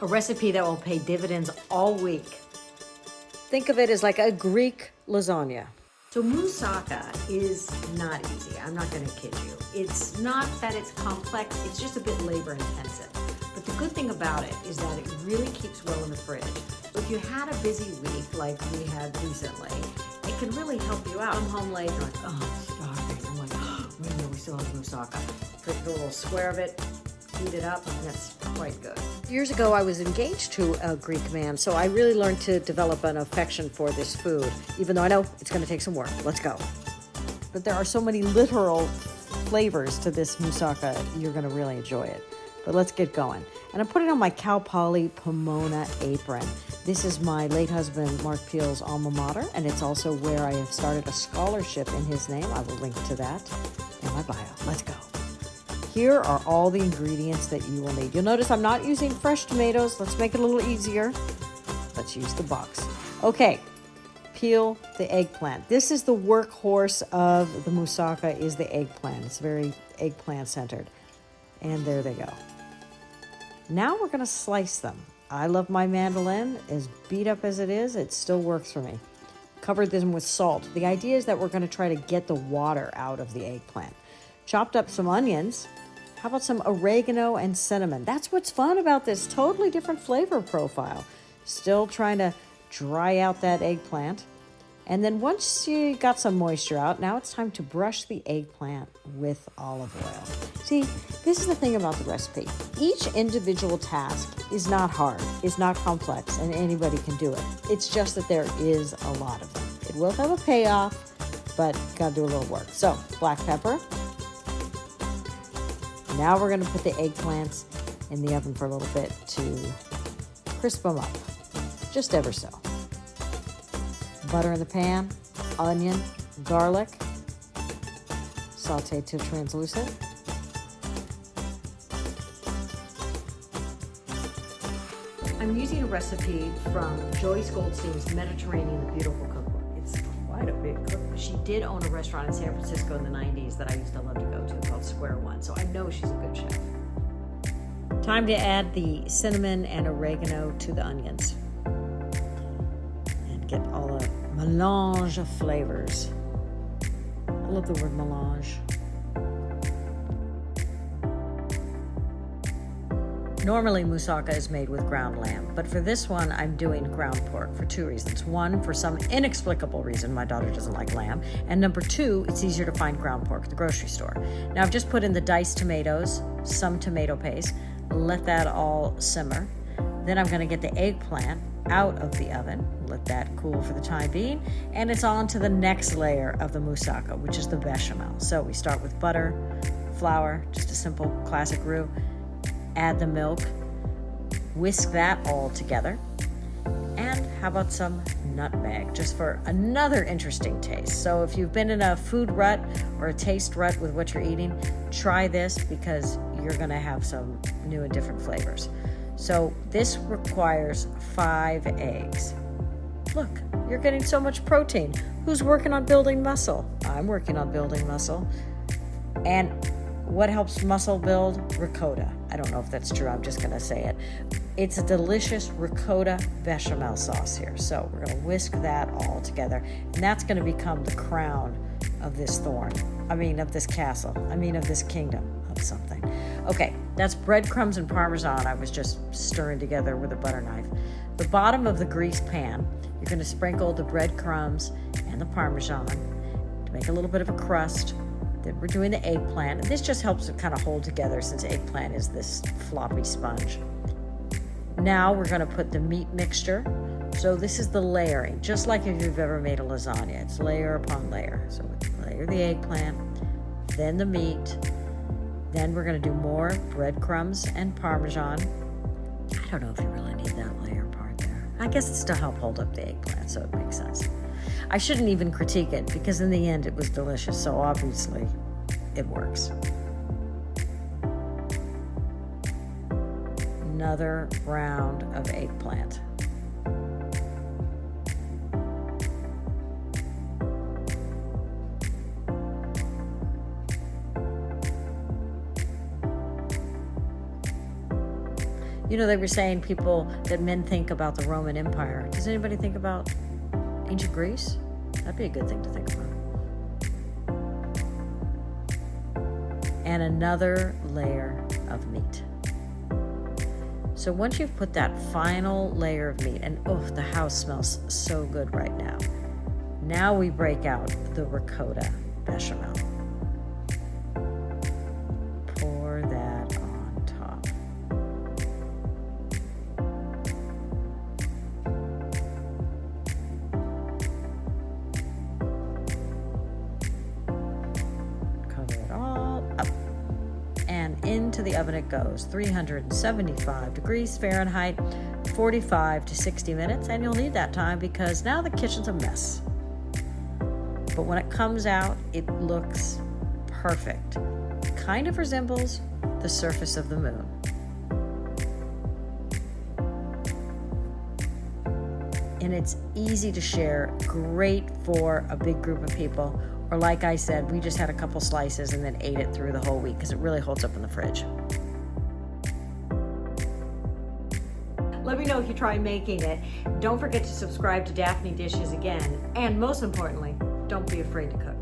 a recipe that will pay dividends all week. Think of it as like a Greek lasagna. So moussaka is not easy. I'm not going to kid you. It's not that it's complex. It's just a bit labor intensive. But the good thing about it is that it really keeps well in the fridge. So if you had a busy week like we had recently, it can really help you out. I'm home late and I'm like, oh, I'm starving. I'm like, oh, wait a minute, we still have moussaka. Take a little square of it, heat it up, and that's quite good. Years ago, I was engaged to a Greek man, so I really learned to develop an affection for this food, even though I know it's going to take some work. Let's go. But there are so many literal flavors to this moussaka, you're going to really enjoy it. But let's get going. And I put it on my Cal Poly Pomona apron. This is my late husband, Mark Peel's alma mater, and it's also where I have started a scholarship in his name. I will link to that in my bio. Let's go. Here are all the ingredients that you will need. You'll notice I'm not using fresh tomatoes. Let's make it a little easier. Let's use the box. Okay, peel the eggplant. This is the workhorse of the moussaka, is the eggplant. It's very eggplant centered. And there they go. Now we're going to slice them. I love my mandolin. As beat up as it is, it still works for me. Covered them with salt. The idea is that we're going to try to get the water out of the eggplant. Chopped up some onions. How about some oregano and cinnamon? That's what's fun about this. Totally different flavor profile. Still trying to dry out that eggplant. And then once you got some moisture out, now it's time to brush the eggplant with olive oil. See, this is the thing about the recipe. Each individual task is not hard, is not complex, and anybody can do it. It's just that there is a lot of them. It will have a payoff, but gotta do a little work. So, black pepper. Now we're going to put the eggplants in the oven for a little bit to crisp them up, just ever so. Butter in the pan, onion, garlic, sauteed till translucent. I'm using a recipe from Joyce Goldstein's Mediterranean the Beautiful Cookbook. It's quite a big cookbook. She did own a restaurant in San Francisco in the 90s that I used to love to go to called Square One, so I know she's a good chef. Time to add the cinnamon and oregano to the onions and get all the melange of flavors. I love the word melange. Normally, moussaka is made with ground lamb, but for this one, I'm doing ground pork for two reasons. One, for some inexplicable reason, my daughter doesn't like lamb. And number two, it's easier to find ground pork at the grocery store. Now, I've just put in the diced tomatoes, some tomato paste, let that all simmer. Then I'm going to get the eggplant out of the oven, let that cool for the time being, and it's on to the next layer of the moussaka, which is the bechamel. So we start with butter, flour, just a simple classic roux. Add the milk, whisk that all together, and how about some nutmeg, just for another interesting taste. So if you've been in a food rut or a taste rut with what you're eating, try this because you're going to have some new and different flavors. So this requires 5 eggs. Look, you're getting so much protein. Who's working on building muscle? I'm working on building muscle. And what helps muscle build? Ricotta. I don't know if that's true. I'm just going to say it. It's a delicious ricotta bechamel sauce here. So we're going to whisk that all together. And that's going to become the crown of this of this castle. Of this kingdom of something. Okay, that's breadcrumbs and parmesan I was just stirring together with a butter knife. The bottom of the greased pan, you're going to sprinkle the breadcrumbs and the parmesan to make a little bit of a crust. Then we're doing the eggplant, and this just helps it kind of hold together since eggplant is this floppy sponge. Now we're going to put the meat mixture. So this is the layering, just like if you've ever made a lasagna. It's layer upon layer. So we layer the eggplant, then the meat, then we're going to do more breadcrumbs and parmesan. I don't know if you really need that layer part there. I guess it's to help hold up the eggplant, so it makes sense. I shouldn't even critique it because in the end it was delicious, so obviously it works. Another round of eggplant. know, they were saying people that men think about the Roman Empire. Does anybody think about ancient Greece? That'd be a good thing to think about. And another layer of meat. So once you've put that final layer of meat, and oh, the house smells so good right now. Now we break out the ricotta bechamel. Pour that on top. Cover it all up. And into the oven it goes, 375 degrees Fahrenheit, 45 to 60 minutes, and you'll need that time because now the kitchen's a mess. But when it comes out, it looks perfect. Kind of resembles the surface of the moon. And it's easy to share, great for a big group of people. Or like I said, we just had a couple slices and then ate it through the whole week because it really holds up in the fridge. Let me know if you try making it. Don't forget to subscribe to Daphne Dishes again. And most importantly, don't be afraid to cook.